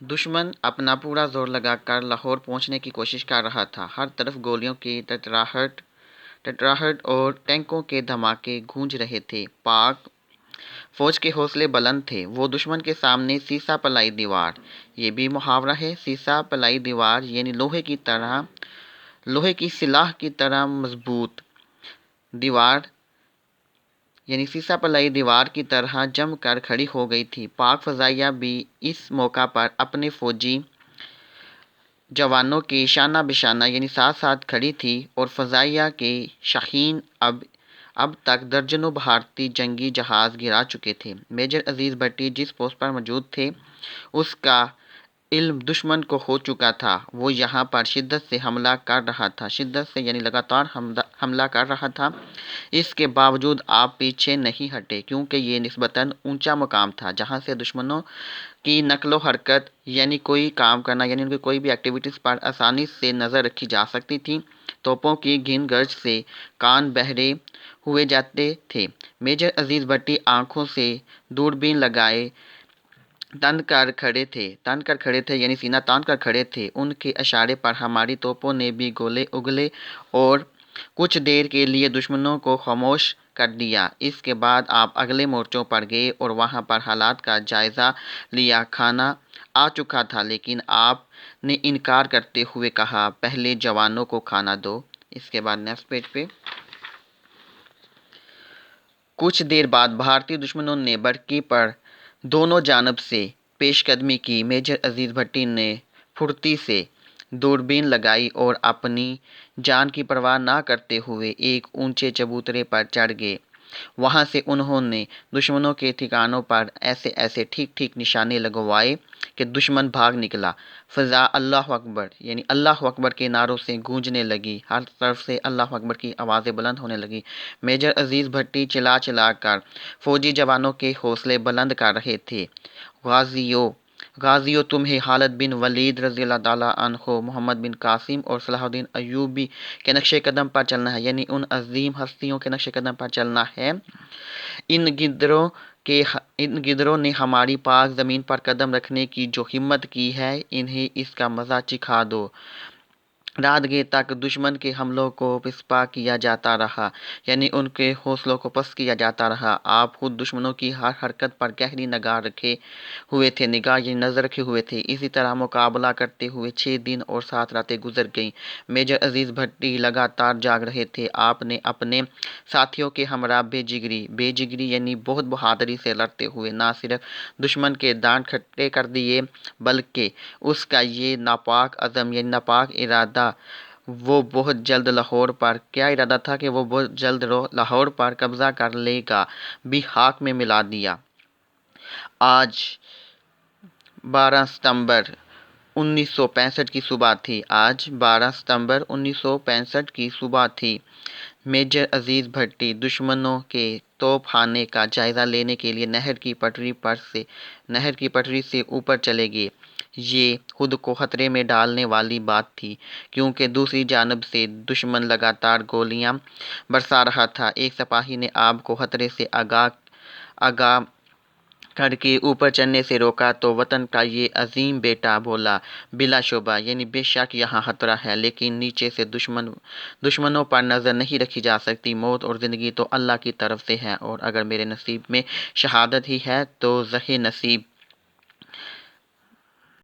دشمن اپنا پورا زور لگا کر لاہور پہنچنے کی کوشش کر رہا تھا۔ ہر طرف گولیوں کی ٹٹراہٹ اور ٹینکوں کے دھماکے گونج رہے تھے۔ پاک فوج کے حوصلے بلند تھے۔ وہ دشمن کے سامنے سیسا پلائی دیوار، یہ بھی محاورہ ہے، سیسا پلائی دیوار یعنی لوہے کی سلاح کی طرح مضبوط دیوار، یعنی سیسا پلائی دیوار کی طرح جم کر کھڑی ہو گئی تھی۔ پاک فضائیہ بھی اس موقع پر اپنے فوجی جوانوں کے شانہ بشانہ یعنی ساتھ ساتھ کھڑی تھی، اور فضائیہ کے شاہین اب تک درجنوں بھارتی جنگی جہاز گرا چکے تھے۔ میجر عزیز بھٹی جس پوسٹ پر موجود تھے، اس کا علم دشمن کو ہو چکا تھا۔ وہ یہاں پر شدت سے حملہ کر رہا تھا، شدت سے یعنی لگاتار حملہ کر رہا تھا۔ اس کے باوجود آپ پیچھے نہیں ہٹے، کیونکہ یہ نسبتاً اونچا مقام تھا جہاں سے دشمنوں کی نقل و حرکت یعنی کوئی کام کرنا یعنی ان کی کوئی بھی ایکٹیویٹیز پر آسانی سے نظر رکھی جا سکتی تھی۔ توپوں کی گھن گرج سے کان بہرے ہوئے جاتے تھے۔ میجر عزیز بھٹی آنکھوں سے دوربین لگائے تن کر کھڑے تھے یعنی سینہ تان کر کھڑے تھے۔ ان کے اشارے پر ہماری توپوں نے بھی گولے اگلے اور کچھ دیر کے لیے دشمنوں کو خاموش کر دیا۔ اس کے بعد آپ اگلے مورچوں پر گئے اور وہاں پر حالات کا جائزہ لیا۔ کھانا آ چکا تھا، لیکن آپ نے انکار کرتے ہوئے کہا، پہلے جوانوں کو کھانا دو۔ اس کے بعد نیکسٹ پیج پہ کچھ دیر بعد بھارتی دشمنوں نے برکی پر دونوں جانب سے پیش قدمی کی۔ میجر عزیز بھٹی نے پھرتی سے دوربین لگائی اور اپنی جان کی پرواہ نہ کرتے ہوئے ایک اونچے چبوترے پر چڑھ گئے۔ وہاں سے انہوں نے دشمنوں کے ٹھکانوں پر ایسے ٹھیک نشانے لگوائے کہ دشمن بھاگ نکلا۔ فضا اللہ اکبر یعنی اللہ اکبر کے نعروں سے گونجنے لگی، ہر طرف سے اللہ اکبر کی آوازیں بلند ہونے لگی۔ میجر عزیز بھٹی چلا کر فوجی جوانوں کے حوصلے بلند کر رہے تھے۔ غازیوں، تمہیں خالد بن ولید رضی اللہ تعالیٰ عنہ، محمد بن قاسم اور صلاح الدین ایوبی کے نقش قدم پر چلنا ہے، یعنی ان عظیم ہستیوں کے نقش قدم پر چلنا ہے۔ ان گدڑوں نے ہماری پاک زمین پر قدم رکھنے کی جو ہمت کی ہے، انہیں اس کا مزہ چکھا دو۔ رات گیر تک دشمن کے حملوں کو پسپا کیا جاتا رہا، یعنی ان کے حوصلوں کو پست کیا جاتا رہا۔ آپ خود دشمنوں کی ہر حرکت پر گہری نگاہ یعنی نظر رکھے ہوئے تھے۔ اسی طرح مقابلہ کرتے ہوئے 6 دن اور 7 راتیں گزر گئیں۔ میجر عزیز بھٹی لگاتار جاگ رہے تھے۔ آپ نے اپنے ساتھیوں کے ہمراہ بے جگری یعنی بہت بہادری سے لڑتے ہوئے نہ صرف دشمن کے دانت کھٹے کر دیے، بلکہ اس کا یہ ناپاک عزم یعنی ناپاک ارادہ وہ بہت جلد لاہور پر قبضہ کر لے گا بھی خاک میں ملا دیا۔ آج 12 ستمبر 1965 کی صبح تھی۔ میجر عزیز بھٹی دشمنوں کے توپ خانے کا جائزہ لینے کے لیے نہر کی پٹری سے اوپر چلے گئے۔ یہ خود کو خطرے میں ڈالنے والی بات تھی، کیونکہ دوسری جانب سے دشمن لگاتار گولیاں برسا رہا تھا۔ ایک سپاہی نے آپ کو خطرے سے آگاہ کر کے اوپر چڑھنے سے روکا تو وطن کا یہ عظیم بیٹا بولا، بلا شبہ یعنی بے شک یہاں خطرہ ہے، لیکن نیچے سے دشمنوں پر نظر نہیں رکھی جا سکتی۔ موت اور زندگی تو اللہ کی طرف سے ہے، اور اگر میرے نصیب میں شہادت ہی ہے تو زہ نصیب